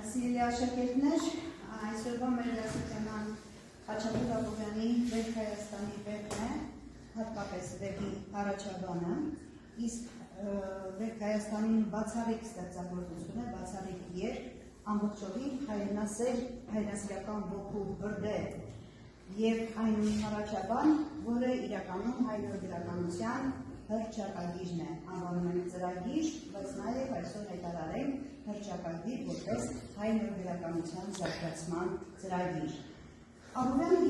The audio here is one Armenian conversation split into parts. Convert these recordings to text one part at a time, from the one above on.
Սիրելի աշակերտներ, այսօրվա մեր դասի թեման Խաչատուր Աբովյանի «Վեր Հայաստանի» վեպն է, հատկապես վեպի առաջաբանը, իսկ «Վեր Հայաստանին» բացառիկ ստեղծագործություն է, բացառիկ երգ, ամբողջովին հայրենասեր, հայրենասիրական ոգու բրդե եւ այն առաջաբան, որը իրականում հայ նոր գրականության հռչակագիրն է, անվանում են ծրագիր, բայց նաև այսօր հայտարարենք հռչակագիր որպես հայ նոր գրականության զարգացման ծրագիր։ Աբովյանը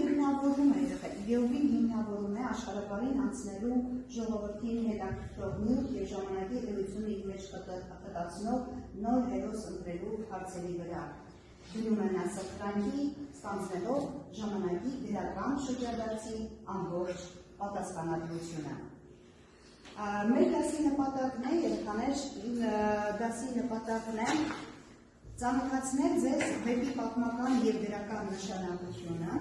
հիմնավորում է աշխարհապարին անցնելու ժողովրդին հետաքրքրող նյութ եւ ժամանակի էությունը իր մեջ խտացնող նոր հերոս ընտրելու հարցերի վրա։ Դնում է նա սխրանքի, ստանձնելով ժամանակի գրական շրջադարձի ամբողջ պատասխանատվությունը։ Մեր դասի նպատակն է, երեխաներ, դասի նպատակն է ծանոթացնել ձեզ վեպի պատմական եւ գրական նշանակությունը,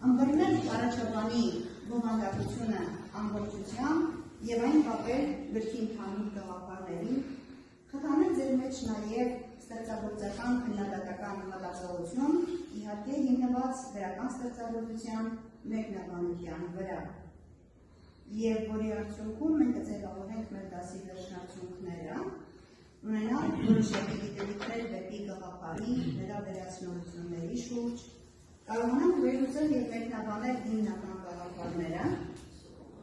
ըմբռնել առաջաբանի բովանդակությունը ամբողջությամբ եւ այն կապել գրքի ընդհանուր գաղափարներին, խթանել ձեր մեջ նաեւ ստեղծագործական քննադատական մտածողություն, իհարկե հիմնված գրական ստեղծագործության մեկնաբանության վրա։ Եվ որի արդյունքում մենք ձևավորենք մեր դասի վերջնարդյունքները, ունենալ որոշակի գիտելիքներ վեպի գաղափարի, նրա վերացնությունների շուրջ, կարողանանք վերլուծել եւ մեկնաբանել հիմնական գաղափարները,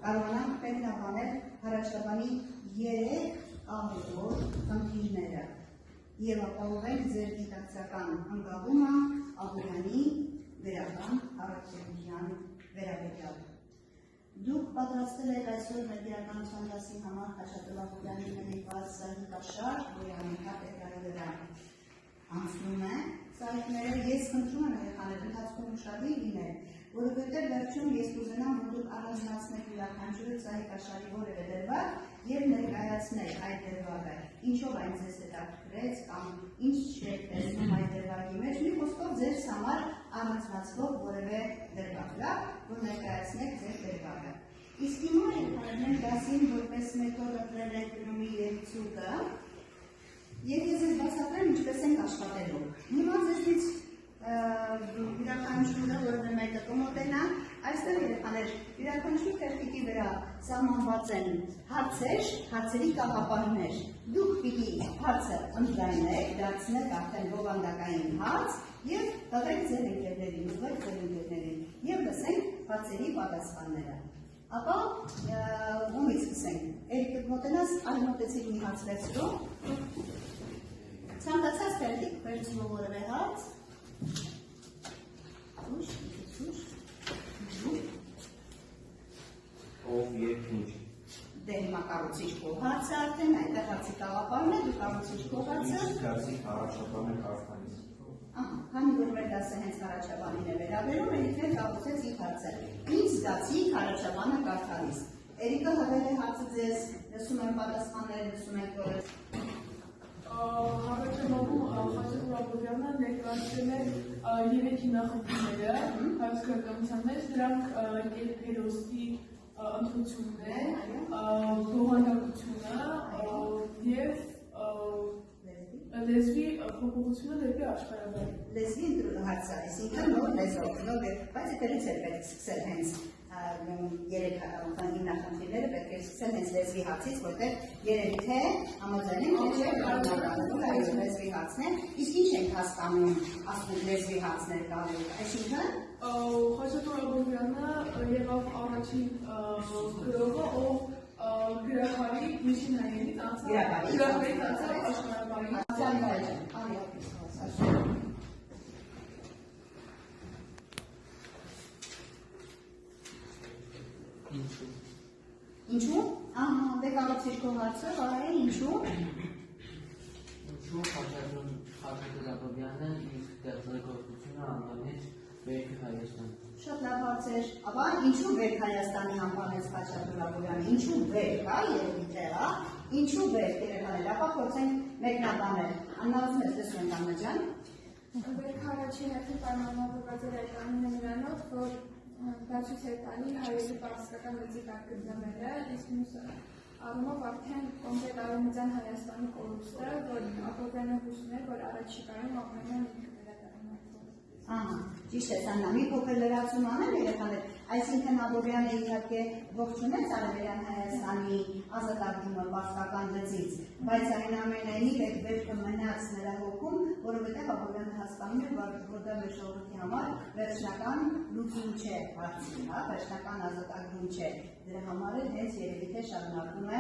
կարողանանք մեկնաբանել առաջաբանի 3 կարևոր խնդիրները եւ ապահովենք ձեր գիտակցական ընկալումը Աբովյանի գրական առաքելության վերաբերյալ։ Դուք պատրաստել եք այսօր մեր գրականության դասի համար Խաչատուր Աբովյանի նվիրված սահիկաշար, որի անհատ էկրանի վրա անցնում է սահիկները։ Ես խնդրում եմ երեխաներ ընթացքում ուշադիր լինել, որովհետև վերջում ես կուզենամ, որ դուք առանձնացնեք յուրաքանչյուր սահիկաշարի որևէ դրվագ եւ ներկայացնեք այդ դրվագը, ինչով այն ձեզ հետաքրքրեց կամ ինչ չեք տեսնում այդ դրվագի մեջ, մի խոսքով ձեզ համար առանձնացվող որևէ դրվագ, որ ներկայացնեք ձեր դրվագը։ Իսկ հիմա երեխաներ դասին որպես մեթոդ ընտրել եք գրումի երգցուկը, եւ ես ձեզ բացատրեմ ինչպես ենք աշխատելու։ Հիմա ձեզնից յուրաքանչյուրը որևէ մեկը կմոտենա, այստեղ երեխաներ յուրաքանչյուր թերթիկի վրա սահմանված են հարցեր, հարցերի գաղափարներ։ Դուք պիտի հարցը ընդլայնեք, դարձնեք արդեն բովանդակային հարց եւ տվեք ձեր ընկերներին, ուղղեք ձեր ընկերներին եւ լսենք հարցերի պատասխանները։ Ապա ումից սկսենք։ Երբ կմոտենաս, այլ մոտեցիր մի հարց վերցրու։ Ցանկացած թերթիկ վերցնու որևէ հարց։ Ով եւ ինչ։ Դե հիմա կառուցիչ քո հարցը արդեն այդտեղ հարցի գաղափարն է, դու կառուցիչ քո հարցը։ Դասի առաջաբանը կարդալիս։ Քանի որ մեր դասը հենց առաջաբանին է վերաբերում, Էրիկն կառուցեց իր հարցը։ Ինչ զգացիք առաջաբանը կարդալիս։ Էրիկը հղել է հարցը ձեզ, լսում եմ պատասխանները, լսում եք որը։ Առաջաբանում Խաչատուր Աբովյանը ներկայացրել է 3 նախագծերը հայոց գրականության մեջ, դրանք հերոսի ընտրությունն է, բովանդակությունը եւ լեզվի փոփոխությունը դեպի աշխարհավար։ Լեզվի հարցը, այսինքն նոր լեզվով, բայց դերից է պետք սկսել հենց 3 հիմնախնդիրները պետք է սկսել հենց լեզվի հարցից, որտեղ երևի թե համաձայնենք, թե չէ կարողանալու այո լեզվի հարցն է, իսկ ինչ ենք հասկանում, ասում լեզվի հարցներ կարելի, այսինքն Խաչատուր Աբովյանը եղավ առաջին գրողը, ով գրախարի միջին հայերից անցավ աշխարհավարի։ Ինչու՞։ Դե կառուցիչ քո հարցը, վայ, ինչու՞։ Ինչու Խաչատուր Աբովյանը իր ստեղծագործությունը անվանեց Վեր Հայաստան։ Շատ լավ հարց էր, ապա ինչու Վեր Հայաստանի անվանեց Խաչատուր Աբովյանը, ինչու վեր կա, երևի թե հա, ինչու վեր երեխաներ, ապա փորձենք մեկնաբանել։ Աննա ուզում ես լսում ենք Աննա ջան։ Վերքը առաջին հերթին պայմանավորված էր այդ անունը նրանով, որ դա ցույց է տալի հայերի պարսկական լեզվի տակ գտնվելը, իսկ մյուսը առումով արդեն կոնկրետ Արևմտյան Հայաստանի կորուստը, որ Աբովյանը հուսում էր, որ առաջիկայում Աբովյանը ինքը վերադառնա։ Ահա, ճիշտ է, Սաննա, մի փոքր լրացում անեմ երեխաներ, այսինքն Աբովյանը իհարկե ողջունեց Արևելյան Հայաստանի ազատագրումը պարսկական գծից, բայց այնուամենայնիվ այդ վերքը մնաց նրա հոգում, որովհետև Աբովյանը հասկանում էր, որ դա մեր ժողովրդի համար վերջնական լուծում չէ հարցի, հա, վերջնական ազատագրում չէ, դրա համար էլ հենց երևի թե շարունակում է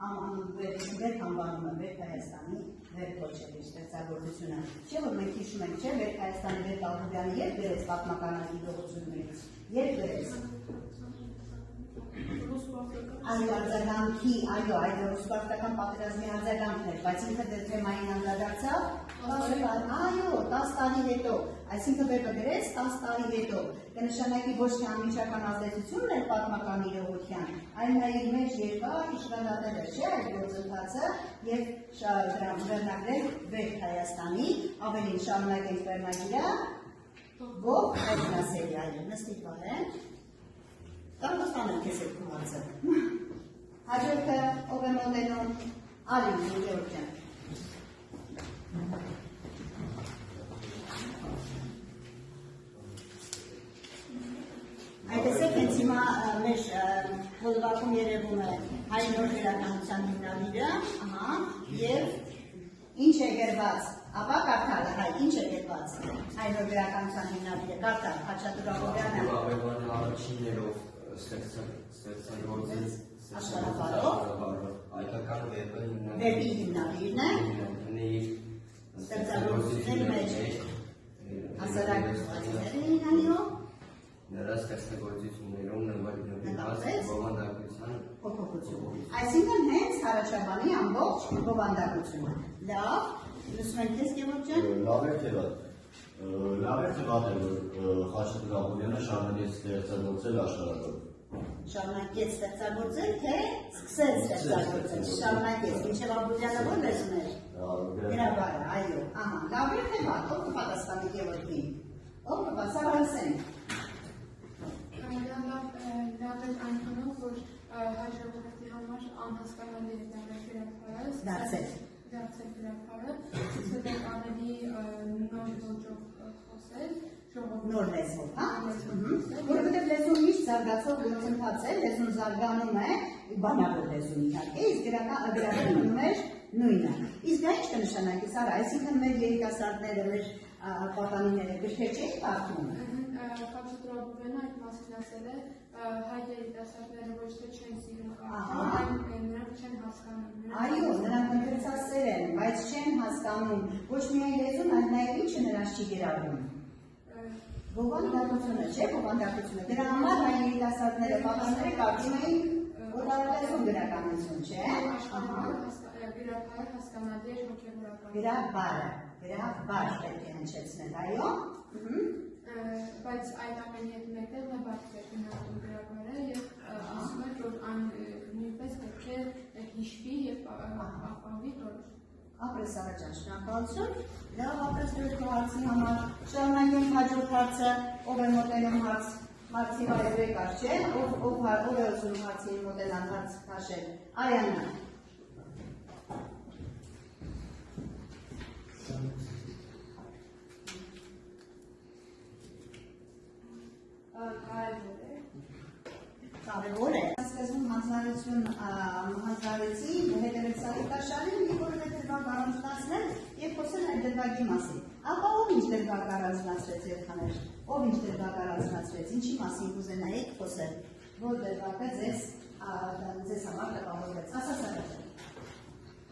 վերք անվանում է Վերք Հայաստանի վերք կոչել իր ստեղծագործությունը, չէ որ մենք հիշում ենք, չէ, Վերք Հայաստանի վերք Աբովյանը երբ գրեց պատմականագի գողություններից, երբ գրեց արձագանքի, այո, ռուսպարտական պատերազմի արձագանքն էր, բայց ինքը դեռ թեմային անդրադարձավ, այո, 10 տարի հետո, այսինքն վերքը գրեց 10 տարի հետո, կնշանակի ոչ թե անմիջական ազդեցությունն էր պատմական իրողության, այլ նաև մեջ երկար իշխանատել էր, չէ, այդ գործընթացը եւ վերնագրել Վերք Հայաստանի, ավելին շարունակենք վերնագիրը, ով հայտնասերիալը, նստիկ վարեն, կամ ոստանեմ քեզ այդ կուղածը։ Հաջորդը ով է մոտենում Ալին Գեորգյան։ Այդտեսեք հենց հիմա մեր հոլվակում երևում է հայ նոր գրականության հիմնադիրը, և ինչ է գրված, ապա կարդալը, հայ, ինչ է գրված հայ նոր գրականության հիմնադիրը, կարդալ, Խաչատուր Աբովյանը։ Աբովյանը առաջիններով ստեղծագործեց աշխարհաբարով հայկական վեպի հիմնադիրն է ստեղծագործությունների մեջ հասարակությունների այո նրա ստեղծագործություններում նվիրված բովանդակության փոփոխություն։ Այսինքն հենց Հարաճաբանի ամբողջ բովանդակությունը։ Լավ, լսում ենք քեզ Գևորգյան։ Լավ է թե վատ է, որ Խաչատուր Աբովյանը շարունակեց ստեղծագործել աշխարհաբարով։ Շարունակեց ստեղծագործել, թե սկսեց ստեղծագործել, շարունակեց, մինչև Աբովյանը որ լեզուն էր։ Գրաբարը, այո, ահա, լավ է թե վատ, ով կպատասխանի Գևորգին։ Ով կպատասխանի։ Լավ է այնքանով, որ հայ ժողովրդի համար անհասկանալի է դարձել գրաբարը, ցույց ավելի նոր ոճով խոսել, նոր լեզվով, հա? Որովհետև լեզուն միշտ զարգացող գործընթաց է, լեզուն զարգանում է, բանավոր լեզուն իհարկե, իսկ գրաբարը մնում էր նույնը։ Իսկ դա ինչ կնշանակի, Սարա, այսինքն մեր երիտասարդները, մեր պատանիները գրքեր չէին կարդում։ Խաչատուր Աբովյանը այդ մասին ասել է, հայ երիտասարդները ոչ թե չեն սիրում կարդալ, այլ նրանք չեն հասկանում։ Այո, նրանք ընթերցասեր են, բայց չեն հասկանում ոչ միայն լեզուն, այլ նաև ինչը նրանց չի գրավում։ Բովանդակությունը, չէ, բովանդակությունը։ Դրա համար հայ երիտասարդները, պատանիները կարդում էին օտարալեզուն գրականություն, չէ։ Գրաբարը հասկանալի էր հոգևորական։ Գրաբար պետք է հնչեցնել, այո։ Բայց այդ ամենի հետ մեկտեղ նա բարձր է գնահատում գրաբարը և ասում էր, որ այն նույնպես պետք է հիշվի և պահպանվի որոշ։ Ապրես Սարաջան, շնորհակալություն։ Լավ, ապրես դրդու հարցի համար։ Շարունակենք հաջորդ հարցը, ով է մոտենում հարցի վայրը կար, չէ, ով է ուզում հարցի մոտենալ հարց քաշել։ Արյաննա։ Կարևոր է։ Սկզբում հանձնարարեցի հետևեցարի կաշարին մի որևէ դրվագ առանձնացնել և խոսել այդ դրվագի մասին։ Ապա ով ինչ դրվագ առանձնացրեց երեխաներ, ով ինչ դրվագ առանձնացրեց, ինչի մասին կուզենայիք խոսել, որ դրվագը ձեզ համար տպավորվեց, ասաց առաջ։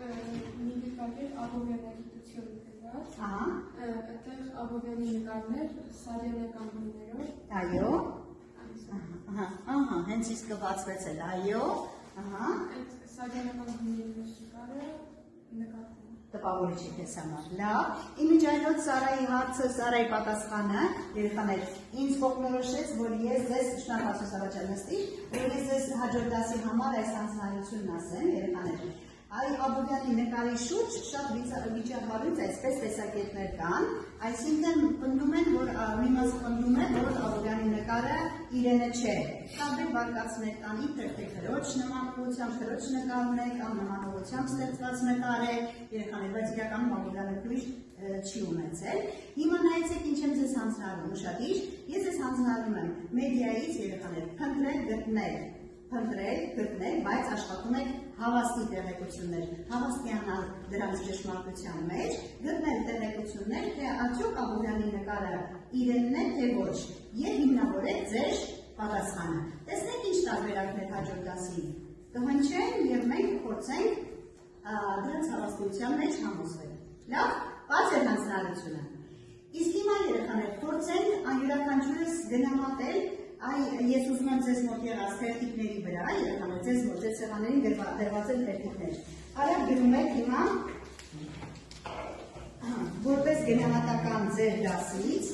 Մի դրվագ էր Աբովյանագիտություն գրված, այդտեղ Աբովյանի նկարներ սարյանական գույներով։ Այո։ Ահա, հենց իսկ կբացվեց էլ, այո, այդ սարյանական գույների նկարը նկատվում է։ Տպավորիչ է քեզ համար, լավ, իմիջայլոց Սարայի հարցը, Սարայի պատասխանը, երեխաներ, ինձ ողնորոշեց, որ ես ձեզ, շնորհակալություն Սարաջան նստի, որ ես ձեզ հաջորդ դասի համար այս հանձնարարությունն ասեմ, երեխաներ, այ Աբովյանի նկարի շուրջ շատ վիճահարույց այսպես տեսակետներ կան, այսինքն պնդում են, որ մի մասը պնդում է, որ Աբովյանի նկարը իրենը չէ։ Տարբեր վարկածներ կան, իբր թե քրոջ նմանությամբ, քրոջ նկարներ կամ նմանողությամբ ստեղծված նկարեր, երեխաներ, բայց իրականում Աբովյանը քույր չի ունեցել։ Հիմա նայեցեք ինչ եմ ձեզ հանձնարարում, ուշադիր, ես ձեզ հանձնարարում եմ մեդիայից երեխաներ փնտրել, գտնել, բայց աշխատում եք հավաստի տեղեկություններ, հավաստիանալ դրանց ճշմարտության մեջ, գտնել տեղեկություններ, թե արդյոք Աբովյանի նկարը իրենն է, թե ոչ, եւ հիմնավորեք ձեր պատասխանը։ Տեսնեք ինչ տարբերակներ հաջորդ դասին կհնչեն եւ մենք կփորձենք դրանց հավաստիության մեջ համոզվել։ Լավ, բաց է հանձնարարությունը։ Իսկ հիմա երեխաներ փորձենք յուրաքանչյուրս գնահատել ես ուզում եմ ձեզ մոտ եղած թերթիկների վրա, երեխաներ, ձեզ մոտ ձեր սեղաններին դրված են թերթիկներ։ Արագ գրում եք հիմա որպես գնահատական ձեր դասից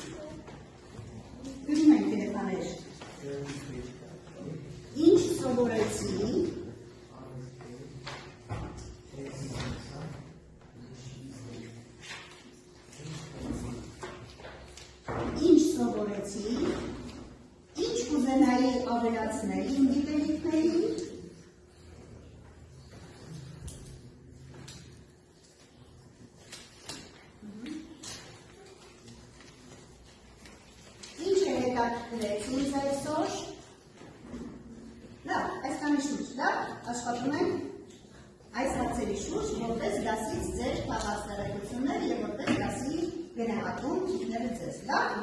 գրում ենք երեխաներ ինչ սովորեցի ինչ կուզենայի ավելացնել իմ գիտելիքների ինչ է հետաքրքրեց ինձ այսօր լավ, այսքանի շուրջ, լավ, աշխատում ենք այս հարցերի շուրջ, որպես դասից ձեր թաղած տեղեկություններ և որպես դասի գնահատում ինքները ձեզ, լավ